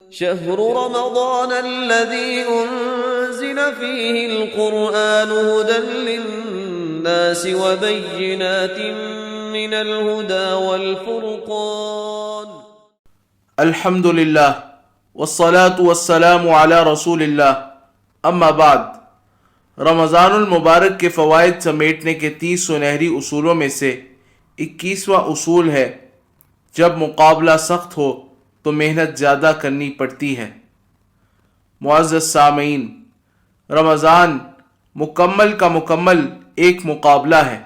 شهر رمضان الذي أنزل فيه القرآن هدى للناس وبينات من الهدى والفرقان الحمد للہ والصلاة والسلام علی رسول اللہ اما بعد۔ رمضان المبارک کے فوائد سمیٹنے کے 30 سنہری اصولوں میں سے 21واں اصول ہے، جب مقابلہ سخت ہو تو محنت زیادہ کرنی پڑتی ہے۔ معزز سامعین، رمضان مکمل کا مکمل ایک مقابلہ ہے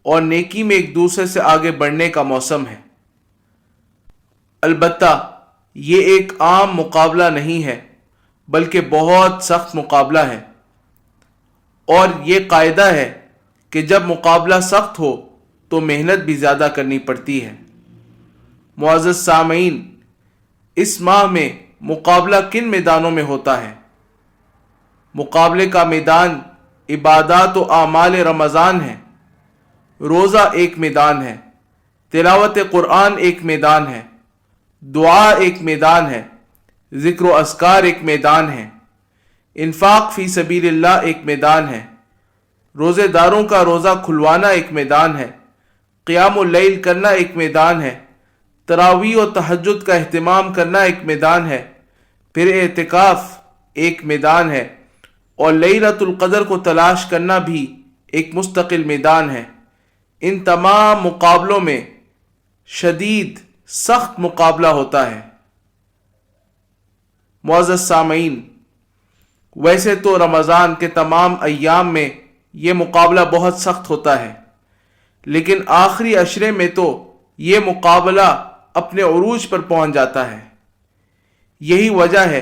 اور نیکی میں ایک دوسرے سے آگے بڑھنے کا موسم ہے۔ البتہ یہ ایک عام مقابلہ نہیں ہے بلکہ بہت سخت مقابلہ ہے، اور یہ قاعدہ ہے کہ جب مقابلہ سخت ہو تو محنت بھی زیادہ کرنی پڑتی ہے۔ معزز سامعین، اس ماہ میں مقابلہ کن میدانوں میں ہوتا ہے؟ مقابلے کا میدان عبادات و اعمال رمضان ہے۔ روزہ ایک میدان ہے، تلاوت قرآن ایک میدان ہے، دعا ایک میدان ہے، ذکر و اذکار ایک میدان ہے، انفاق فی سبیل اللہ ایک میدان ہے، روزے داروں کا روزہ کھلوانا ایک میدان ہے، قیام اللیل کرنا ایک میدان ہے، تراویح و تہجد کا اہتمام کرنا ایک میدان ہے، پھر اعتکاف ایک میدان ہے، اور لیلۃ القدر کو تلاش کرنا بھی ایک مستقل میدان ہے۔ ان تمام مقابلوں میں شدید سخت مقابلہ ہوتا ہے۔ معزز سامعین، ویسے تو رمضان کے تمام ایام میں یہ مقابلہ بہت سخت ہوتا ہے، لیکن آخری عشرے میں تو یہ مقابلہ اپنے عروج پر پہنچ جاتا ہے۔ یہی وجہ ہے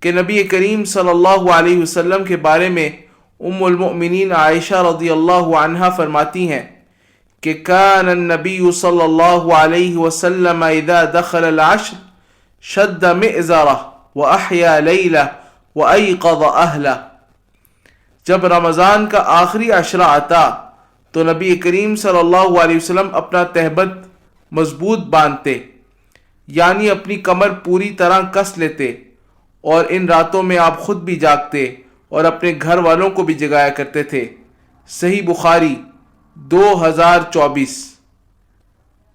کہ نبی کریم صلی اللہ علیہ وسلم کے بارے میں ام المؤمنین عائشہ رضی اللہ عنہا فرماتی ہیں کہ کان النبی صلی اللہ علیہ وسلم اذا دخل العشر شد مئزرہ واحیا لیلہ وایقظ اہلہ۔ جب رمضان کا آخری عشرہ آتا تو نبی کریم صلی اللہ علیہ وسلم اپنا تہبند مضبوط باندھتے، یعنی اپنی کمر پوری طرح کس لیتے، اور ان راتوں میں آپ خود بھی جاگتے اور اپنے گھر والوں کو بھی جگایا کرتے تھے۔ صحیح بخاری 2024۔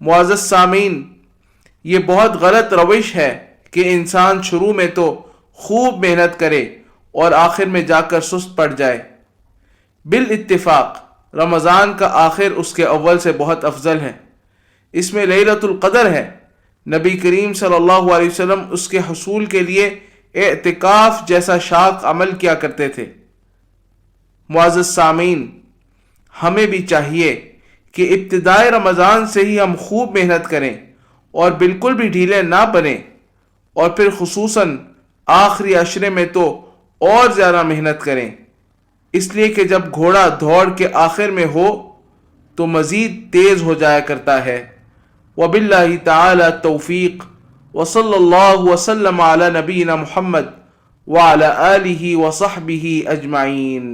معزز سامعین، یہ بہت غلط روش ہے کہ انسان شروع میں تو خوب محنت کرے اور آخر میں جا کر سست پڑ جائے۔ بالاتفاق رمضان کا آخر اس کے اول سے بہت افضل ہے۔ اس میں لیلۃ القدر ہے۔ نبی کریم صلی اللہ علیہ وسلم اس کے حصول کے لیے اعتکاف جیسا شاق عمل کیا کرتے تھے۔ معزز سامعین، ہمیں بھی چاہیے کہ ابتدائے رمضان سے ہی ہم خوب محنت کریں اور بالکل بھی ڈھیلے نہ بنیں، اور پھر خصوصاً آخری عشرے میں تو اور زیادہ محنت کریں، اس لیے کہ جب گھوڑا دوڑ کے آخر میں ہو تو مزید تیز ہو جایا کرتا ہے۔ وباللہ تعالی توفیق، وصلی اللہ وسلم علی نبینا محمد وعلی آلہ وصحبہ اجمعین۔